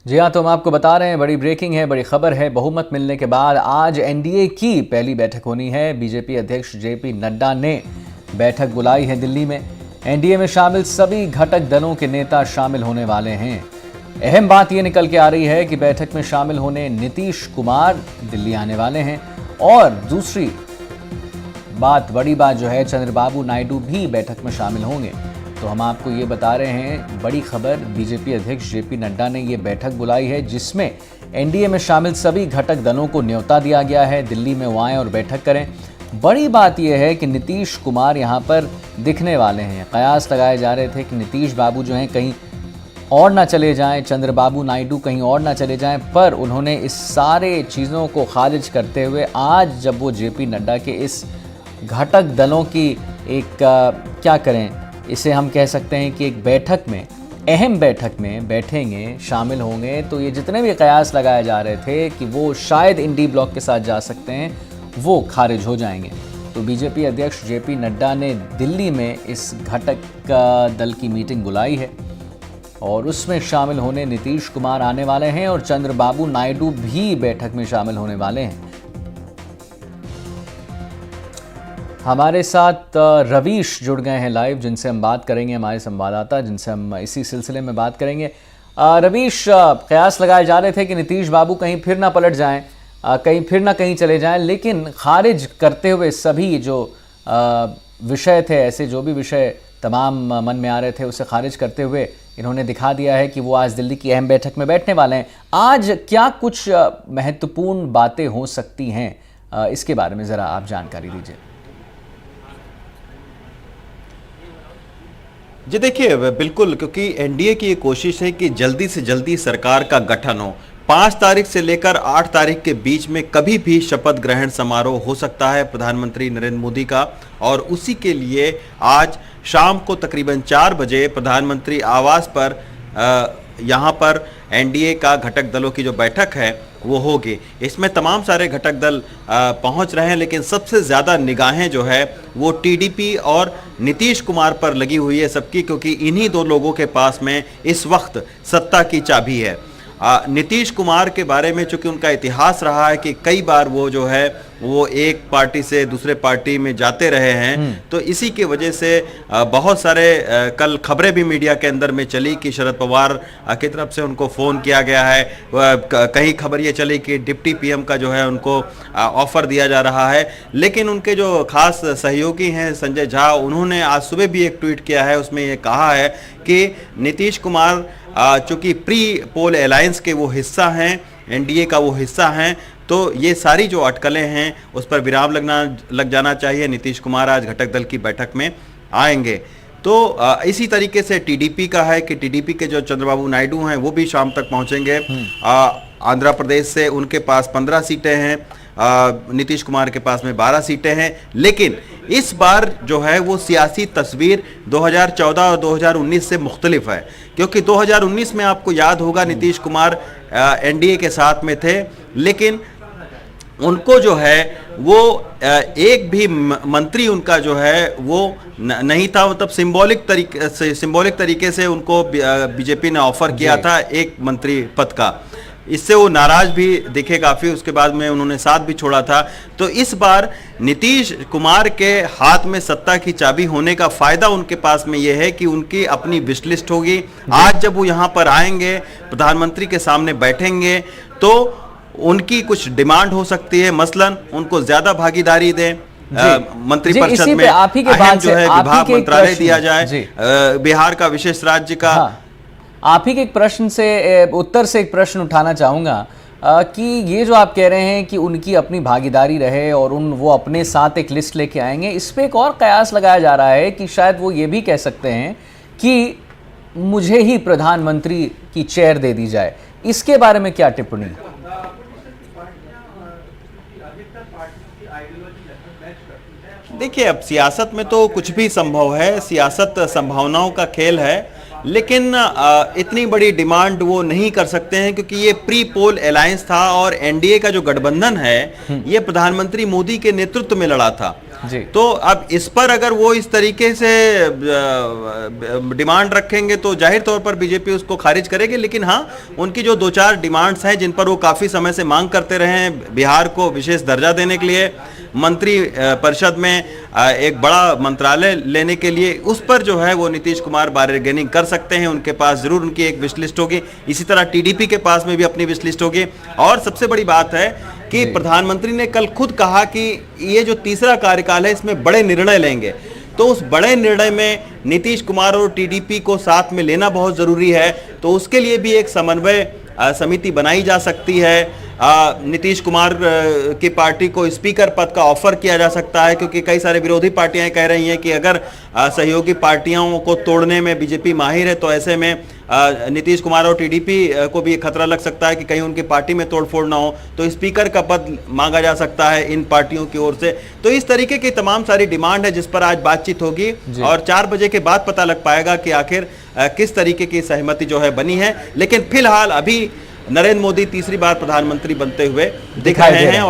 जी हाँ, तो हम आपको बता रहे हैं, बड़ी ब्रेकिंग है, बड़ी खबर है। बहुमत मिलने के बाद आज एनडीए की पहली बैठक होनी है। बीजेपी अध्यक्ष जेपी नड्डा ने बैठक बुलाई है दिल्ली में। एनडीए में शामिल सभी घटक दलों के नेता शामिल होने वाले हैं। अहम बात यह निकल के आ रही है कि बैठक में शामिल होने नीतीश कुमार दिल्ली आने वाले हैं और दूसरी बड़ी बात जो है, चंद्रबाबू नायडू भी बैठक में शामिल होंगे। तो हम आपको ये बता रहे हैं, बड़ी खबर, बीजेपी अध्यक्ष जेपी नड्डा ने ये बैठक बुलाई है जिसमें एनडीए में शामिल सभी घटक दलों को न्योता दिया गया है दिल्ली में वो आएं और बैठक करें। बड़ी बात यह है कि नीतीश कुमार यहाँ पर दिखने वाले हैं। कयास लगाए जा रहे थे कि नीतीश बाबू जो हैं कहीं और ना चले जाएं, चंद्रबाबू नायडू कहीं और ना चले जाएं, पर उन्होंने इस सारे चीज़ों को खारिज करते हुए आज जब वो जेपी नड्डा के इस घटक दलों की एक क्या करें, इसे हम कह सकते हैं कि एक बैठक में, अहम बैठक में बैठेंगे, शामिल होंगे, तो ये जितने भी कयास लगाए जा रहे थे कि वो शायद इंडी ब्लॉक के साथ जा सकते हैं, वो खारिज हो जाएंगे। तो बीजेपी अध्यक्ष जेपी नड्डा ने दिल्ली में इस घटक दल की मीटिंग बुलाई है और उसमें शामिल होने नीतीश कुमार आने वाले हैं और चंद्रबाबू नायडू भी बैठक में शामिल होने वाले हैं। हमारे साथ रवीश जुड़ गए हैं लाइव, जिनसे हम बात करेंगे, हमारे संवाददाता, जिनसे हम इसी सिलसिले में बात करेंगे। रवीश, कयास लगाए जा रहे थे कि नीतीश बाबू कहीं फिर ना पलट जाएं, कहीं फिर ना कहीं चले जाएं, लेकिन खारिज करते हुए सभी जो विषय थे, ऐसे जो भी विषय तमाम मन में आ रहे थे, उसे खारिज करते हुए इन्होंने दिखा दिया है कि वो आज दिल्ली की अहम बैठक में बैठने वाले हैं। आज क्या कुछ महत्वपूर्ण बातें हो सकती हैं, इसके बारे में ज़रा आप जानकारी दीजिए। जी देखिए, बिल्कुल, क्योंकि एनडीए की ये कोशिश है कि जल्दी से जल्दी सरकार का गठन हो। 5 तारीख से लेकर 8 तारीख के बीच में कभी भी शपथ ग्रहण समारोह हो सकता है प्रधानमंत्री नरेंद्र मोदी का, और उसी के लिए आज शाम को तकरीबन 4 बजे प्रधानमंत्री आवास पर यहाँ पर एनडीए का घटक दलों की जो बैठक है वो होगी। इसमें तमाम सारे घटक दल पहुंच रहे हैं, लेकिन सबसे ज़्यादा निगाहें जो है वो टीडीपी और नीतीश कुमार पर लगी हुई है सबकी, क्योंकि इन्हीं दो लोगों के पास में इस वक्त सत्ता की चाबी है। नीतीश कुमार के बारे में चूंकि उनका इतिहास रहा है कि कई बार वो जो है वो एक पार्टी से दूसरे पार्टी में जाते रहे हैं, तो इसी की वजह से बहुत सारे कल खबरें भी मीडिया के अंदर में चली कि शरद पवार की तरफ से उनको फ़ोन किया गया है। कहीं खबर ये चली कि डिप्टी पीएम का जो है उनको ऑफर दिया जा रहा है, लेकिन उनके जो खास सहयोगी हैं संजय झा, उन्होंने आज सुबह भी एक ट्वीट किया है, उसमें ये कहा है कि नीतीश कुमार चूंकि प्री पोल अलायंस के वो हिस्सा हैं, एनडीए का वो हिस्सा हैं, तो ये सारी जो अटकलें हैं उस पर विराम लग जाना चाहिए। नीतीश कुमार आज घटक दल की बैठक में आएंगे। तो इसी तरीके से टीडीपी का है कि टीडीपी के जो चंद्रबाबू नायडू हैं वो भी शाम तक पहुंचेंगे। आंध्र प्रदेश से उनके पास 15 सीटें हैं, नीतीश कुमार के पास में 12 सीटें हैं, लेकिन इस बार जो है वो सियासी तस्वीर 2014 और 2019 से मुख्तलिफ है, क्योंकि 2019 में आपको याद होगा नीतीश कुमार एनडीए के साथ में थे, लेकिन उनको जो है वो एक भी मंत्री उनका जो है वो नहीं था, मतलब सिंबॉलिक तरीके से उनको बीजेपी ने ऑफर किया था एक मंत्री पद का। इससे वो नाराज भी दिखे काफ़ी, उसके बाद में उन्होंने साथ भी छोड़ा था। तो इस बार नीतीश कुमार के हाथ में सत्ता की चाबी होने का फायदा उनके पास में ये है कि उनकी अपनी विश लिस्ट होगी। आज जब वो यहाँ पर आएंगे, प्रधानमंत्री के सामने बैठेंगे, तो उनकी कुछ डिमांड हो सकती है, मसलन उनको ज्यादा भागीदारी दें मंत्री परिषद में, अहम जो है विभाग मंत्रालय दिया जाए, बिहार का विशेष राज्य का। आप ही के एक प्रश्न से उत्तर से एक प्रश्न उठाना चाहूँगा कि ये जो आप कह रहे हैं कि उनकी अपनी भागीदारी रहे और वो अपने साथ एक लिस्ट लेके आएंगे, इस पे एक और कयास लगाया जा रहा है कि शायद वो ये भी कह सकते हैं कि मुझे ही प्रधानमंत्री की चेयर दे दी जाए। इसके बारे में क्या टिप्पणी? देखिए, अब सियासत में तो कुछ भी संभव है, सियासत संभावनाओं का खेल है, लेकिन इतनी बड़ी डिमांड वो नहीं कर सकते हैं, क्योंकि ये प्री पोल अलायंस था और एनडीए का जो गठबंधन है ये प्रधानमंत्री मोदी के नेतृत्व में लड़ा था। जी। तो अब इस पर अगर वो इस तरीके से डिमांड रखेंगे तो जाहिर तौर पर बीजेपी उसको खारिज करेगी। लेकिन हाँ, उनकी जो 2-4 डिमांड्स हैं जिन पर वो काफी समय से मांग करते रहे हैं, बिहार को विशेष दर्जा देने के लिए, मंत्री परिषद में एक बड़ा मंत्रालय लेने के लिए, उस पर जो है वो नीतीश कुमार बार्गेनिंग कर सकते हैं। उनके पास जरूर उनकी एक विश लिस्ट होगी। इसी तरह टीडीपी के पास में भी अपनी विश लिस्ट होगी। और सबसे बड़ी बात है कि प्रधानमंत्री ने कल खुद कहा कि ये जो तीसरा कार्यकाल है इसमें बड़े निर्णय लेंगे। तो उस बड़े निर्णय में नीतीश कुमार और टीडीपी को साथ में लेना बहुत जरूरी है। तो उसके लिए भी एक समन्वय समिति बनाई जा सकती है। नीतीश कुमार की पार्टी को स्पीकर पद का ऑफर किया जा सकता है, क्योंकि कई सारे विरोधी पार्टियां कह रही हैं कि अगर सहयोगी पार्टियों को तोड़ने में बीजेपी माहिर है तो ऐसे में नीतीश कुमार और टीडीपी को भी खतरा लग सकता है कि कहीं उनकी पार्टी में तोड़फोड़ ना हो, तो स्पीकर का पद मांगा जा सकता है इन पार्टियों की ओर से। तो इस तरीके की तमाम सारी डिमांड है जिस पर आज बातचीत होगी और 4 बजे के बाद पता लग पाएगा कि आखिर किस तरीके की सहमति जो है बनी है। लेकिन फिलहाल अभी नरेंद्र मोदी तीसरी बार प्रधानमंत्री बनते हुए दिख रहे हैं।